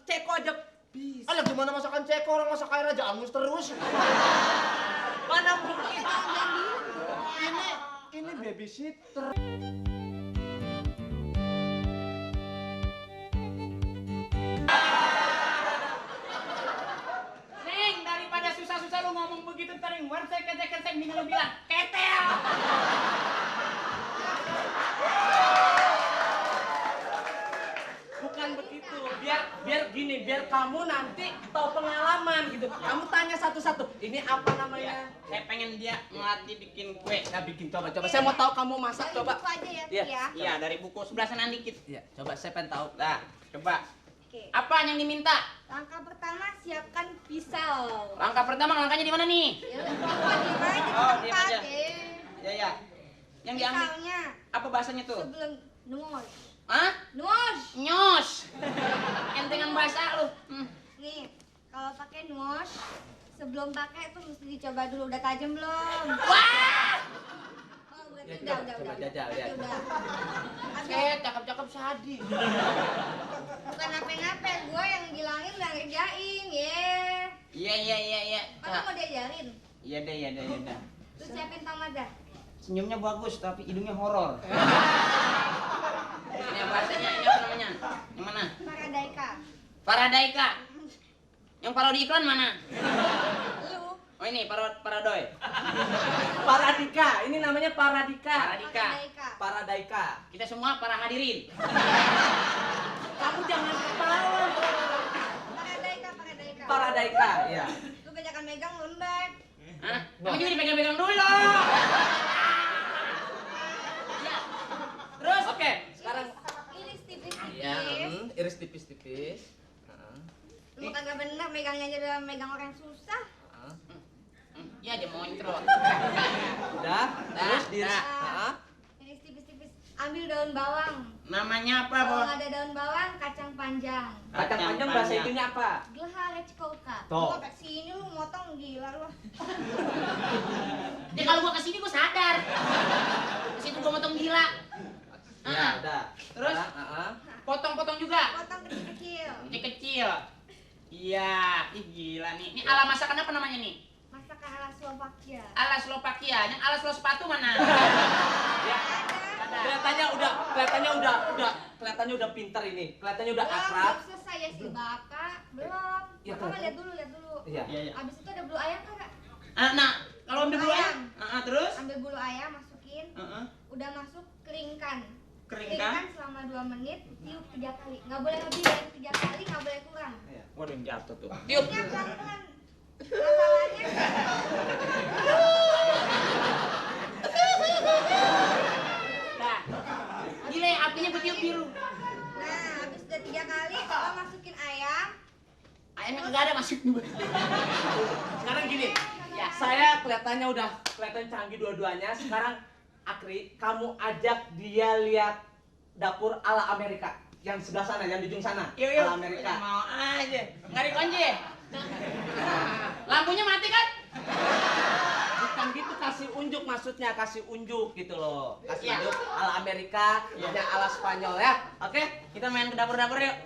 ceko aja bisa. Alah gimana masakan ceko, orang masak air aja angus terus. Mana mungkin? Ini babysitter. Neng, daripada susah-susah lu ngomong begitu ntar yang war saya ketek-ketek mendingan lu bilang ketel. Bukan begitu. Biar gini, biar kamu nanti tahu pengalaman gitu. Kamu tanya satu-satu. Ini apa namanya? Saya pengen dia ngelatih bikin kue. Ya bikin coba. Saya mau tahu kamu masak Dari coba. buku aja ya, Iya. ya. Iya, dari buku sebelah sana dikit. Iya, coba saya pengen tahu. Nah, coba. Oke. Apa yang diminta? Langkah pertama, siapkan pisau. Langkah pertama langkahnya di mana nih? Ya udah, pokoknya di mana di Oh, diam tempat aja. deh. Ya ya. Yang diambil Pisaunya apa bahasanya tuh? sebelum nuos. Hah? Nuos. Nyos. Entengan bahasa lu. Nih, kalau pakai nuos, sebelum pakai tuh mesti dicoba dulu udah tajam belum? Wah! Oh, berarti Ya, udah. coba jajal, ya. Udah. Saya cakep-cakep sadi. Bukan apa-apa, gua yang bilangin udah ngerjain, ye. Iya. Kamu mau diajarin? Iya deh. Terus siapin tomat dah. Senyumnya bagus tapi hidungnya horor. Ini bahasanya, ini apa namanya? Yang mana? Paradaika. Paradaika. Yang parodi iklan mana? Lu. Oh ini paradoy. Paradika. Ini namanya Paradika. Paradika. Paradaika. Kita semua para hadirin. Kamu jangan ketawa. Paradaika. Paradaika, ya. Lu banyakan megang lembek. Hah? Kamu juga dipegang-pegang dulu. Ya. Terus? Oke, sekarang Iris tipis-tipis. ya, iris tipis-tipis. Heeh. Lu kagak bener megangnya aja udah megang orang yang susah. Ya aja moncrot. Udah, terus diiris. dah. Heeh. Iris tipis-tipis. Ambil daun bawang. Namanya apa, Kalau Bo? nggak ada daun bawang, kacang panjang. Kacang panjang bahasa itunya apa? Gelahare cikoka. Tuh. Gua kayak sini lu motong gila lu. Ya kalau gua kesini gua sadar. Kesitu gua motong gila. Ya, udah. Terus? Heeh. Potong-potong juga. Potong kecil-kecil. Kecil-kecil. Iya, ih gila nih. Ini ala masakan apa namanya nih? Masakan ala Slovakia. Ala Slovakia. Yang ala Slow sepatu mana? Ya. Kelihatannya udah pintar ini. Kelihatannya udah akrab. Belum selesai ya si Bapak. Belum. Ya, Bapak kelihatan. lihat dulu. Iya. Iya. Abis itu ada bulu ayam kagak? Nah, kalau ambil bulu ayam, Ayam. terus? Ambil bulu ayam, masukin. Udah masuk, keringkan. Keringkan? Selama 2 menit, tiup 3 kali. Nggak boleh lebih dari 3 kali, nggak boleh kurang. Waduh yang jatuh tuh. Tiup. Tiupnya pelan-pelan. Masalahnya, Nah, gila ya, apinya bertiup biru. nah habis udah 3 kali, kalau masukin ayam. Ayamnya nggak ada masuk. Sekarang gini, Ya. saya kelihatan canggih dua-duanya. Sekarang Akri, kamu ajak dia lihat dapur ala Amerika yang sebelah sana, yang di ujung sana. Yuk. Ala Amerika. Mau aja. Nggak dikunci ya? Lampunya mati kan? Bukan gitu, kasih unjuk maksudnya, kasih unjuk gitu loh. Kasih Iya. unjuk ala Amerika, punya ala Spanyol ya. Oke? Kita main ke dapur-dapur yuk.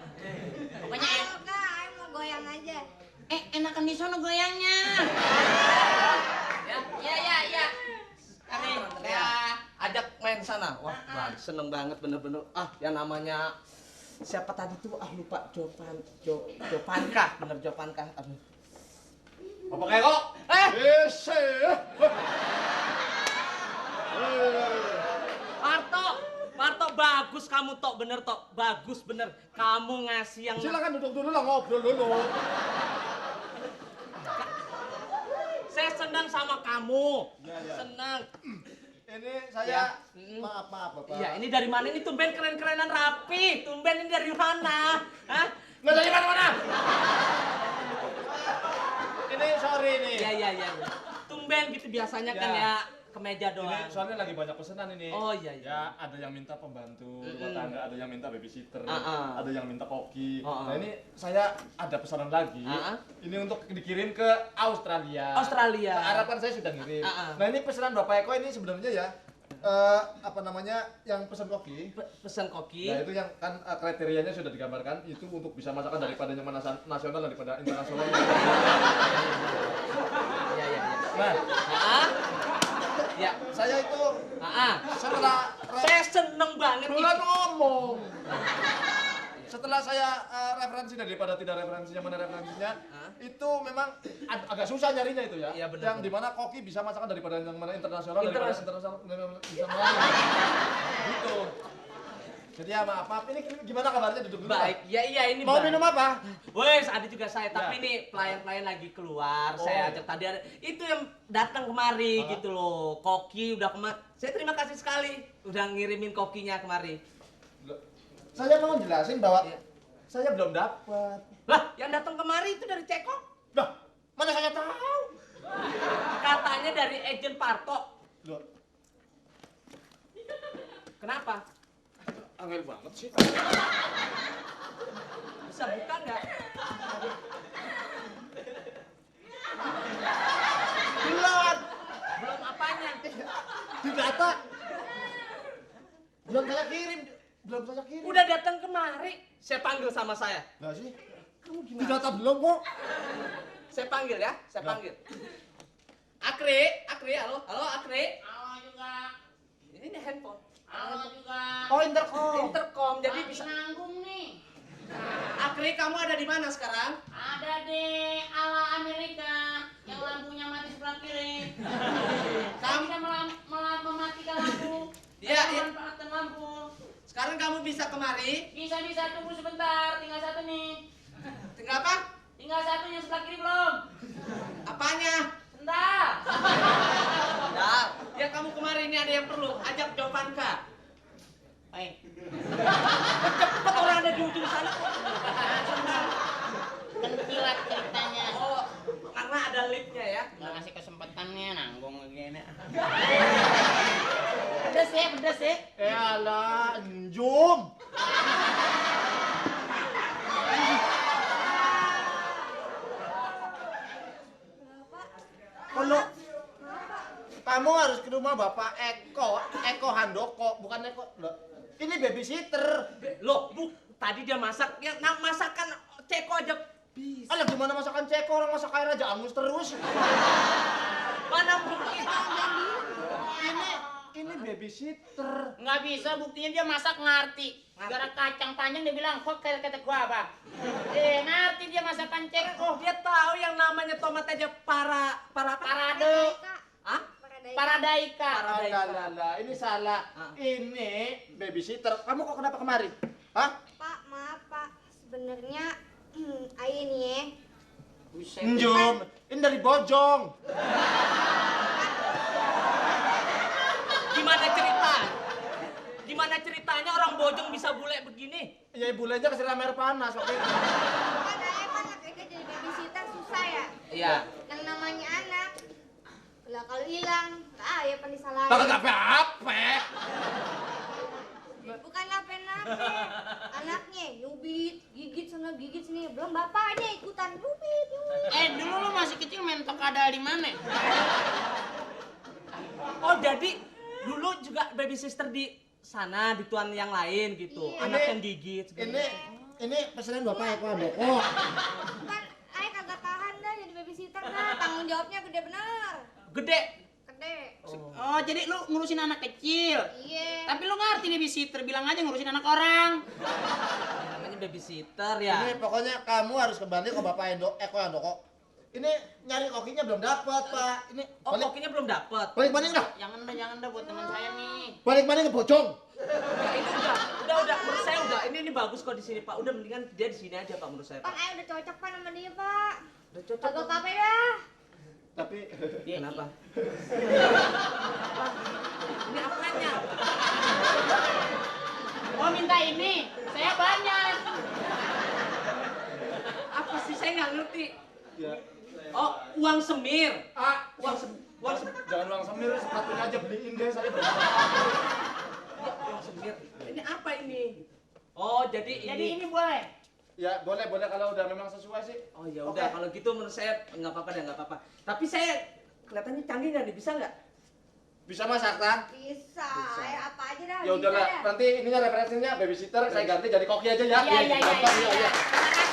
Pokoknya Ayo kak, ayam mau goyang aja. enakan di sono goyangnya. Ya. Kami Ya, ajak main sana. Wah, seneng banget bener-bener. Yang namanya siapa tadi tuh? Lupa. Jopankah, bener Jopankah. Aduh. Apa kayak kok? Yes. Parto bagus kamu Tok, bener Tok. Bagus bener. Kamu ngasih yang Silakan duduk dulu lah, ngobrol dulu. saya senang sama kamu. Ya. Senang. Ini Ya. saya maaf Bapak. Iya, ini dari mana? Ini tumben keren-kerenan rapi. Tumben ini dari mana? Hah? Nggak dari mana-mana. Ini sorry nih. Iya. Tumben gitu biasanya kan Ya. ya kemeja doang. Ini soalnya lagi banyak pesanan ini. Oh, iya. Ya, ada yang minta pembantu rumah tangga, ada yang minta babysitter, ada yang minta koki. Uh-uh. Nah, ini saya ada pesanan lagi. Ini untuk dikirim ke Australia. Australia. Harapan saya sudah ngirim. Uh-uh. Nah, ini pesanan Bapak Eko ini sebenarnya ya Apa namanya yang pesan koki. Pesan koki. Nah itu yang kan kriterianya sudah digambarkan itu untuk bisa masakan daripada yang nasional daripada internasional. Iya, iya, iya. Nah, Ya, saya itu setelah saya seneng banget bulan ngomong. Setelah saya referensi daripada tidak referensinya mana referensinya, itu memang agak susah nyarinya itu ya. Iya, benar. Yang dimana koki bisa masakan daripada yang mana internasional Internasional. daripada internasional bisa masakan. Gitu. Jadi ya maaf, ini gimana kabarnya duduk dulu. baik. Ya iya ini Mau baik. minum apa? Wes, ada juga saya, Ya. tapi nih pelayan-pelayan lagi keluar. Oh. Saya ajak tadi ada itu yang datang kemari gitu loh. Koki udah kemari. Saya terima kasih sekali udah ngirimin kokinya kemari. Saya mau jelasin bahwa Iya. saya belum dapat. Lah, yang datang kemari itu dari Ceko. Loh, mana saya tahu? Katanya dari agen Parto. Loh, Kenapa? angel banget sih. Bisa buka nggak? Belum. Belum apanya? Di data. Belum saya kirim. Belum saya kirim. Udah datang kemari. Saya panggil sama saya. Lah sih. Kamu Di gimana? data belum kok. Saya panggil ya, saya Lah. panggil. Akri, halo, Akri. Halo juga. Ini handphone. Halo juga. Oh, intercom. Intercom, jadi Lagi bisa. nanggung nih. Akri, kamu ada di mana sekarang? Ada di ala Amerika yang lampunya mati sebelah kiri. Kamu bisa mematikan lampu. Iya, iya. Memanfaatkan lampu. Sekarang kamu bisa kemari. Bisa tunggu sebentar. Tinggal satu nih. Tinggal apa? Tinggal satu yang sebelah kiri belum. Apanya? Sebentar. Ya kamu kemari, ini ada yang perlu. Ajak Jovanka. Baik. Cepet orang ada di ujung sana. Kentilat ceritanya. Oh, karena ada liftnya ya. Nggak kasih kesempatannya nanggung begini. Pedes ya. Alah, njum. Kalau kamu harus ke rumah Bapak Eko Handoko, bukan Eko. Loh, ini babysitter. Loh, tadi dia masak. Ya, masakan Ceko aja bisa. Alah gimana masakan Ceko, orang masak air aja angus terus. Mana bukti? Ini babysitter. Nggak bisa, buktinya dia masak ngerti. Gara kacang panjang dia bilang, kok kayak kata gua apa? Ngerti dia masakan Ceko. Dia tahu yang namanya tomat aja Parade. Hah? Paradaika. Alah, ini salah. Ah. Ini babysitter. Kamu kok kenapa kemari? Hah? Pak, maaf Pak. Sebenarnya Ain ya. Njum, ini dari Bojong. Gimana ceritanya orang Bojong bisa bule begini? Ya bulenya kesiram air panas waktu itu. Kan emang akhirnya jadi babysitter susah ya. Iya. Yang namanya anak. Kalau hilang, ya pan disalahin. Kagak apa-apa. Bukan nape-nape. Anaknya nyubit, gigit sana gigit sini. Belum bapaknya ikutan nyubit. Dulu lu masih kecil main tokadal di mana? Oh, jadi dulu juga baby sister di sana, di tuan yang lain gitu. Iya. Anak yang gigit. segala Ini pesanan Bapak Eko Handoko. Kan ayah kagak tahan dah jadi babysitter dah. Tanggung jawabnya gede bener. Gede. Gede. Oh, jadi lu ngurusin anak kecil. Iya. Tapi lu ngerti nih babysitter, bilang aja ngurusin anak orang. Ya, namanya babysitter ya. Ini pokoknya kamu harus kembali ke Bapak Eko Handoko. Ini nyari kokinya belum dapat, Pak. Ini Oh, kokinya belum dapat. balik dah. Jangan dah buat teman saya nih. Balik ke Bojong. Ya, ini udah. Menurut saya udah. Ini bagus kok di sini, Pak. Udah mendingan dia di sini aja, Pak, menurut saya, Pan Pak. ayah udah cocok pan sama dia pak. Udah cocok. Kagak Pak. apa dah. Tapi Kenapa? Ini apanya? Oh, minta ini. Saya banyak. Apa sih, saya nggak ngerti. ya, Oh, uang semir. uang jangan uang semir, sepatunya aja beliin deh saya. Ya, uang semir. Ini apa ini? Oh, jadi Jadi ini. ini boleh. Ya, boleh kalau udah memang sesuai sih. Oh ya Oke. udah, kalau gitu menurut saya nggak apa-apa deh, nggak apa-apa. Tapi saya kelihatannya canggih nggak nih, bisa nggak? Bisa masak kan? Bisa. Ya apa aja dah. Ya udah bisa lah, dah. nanti ininya referensinya babysitter saya ganti jadi koki aja ya. Iya, iya, iya, Gampang, iya, ya, iya. ya. Terima kasih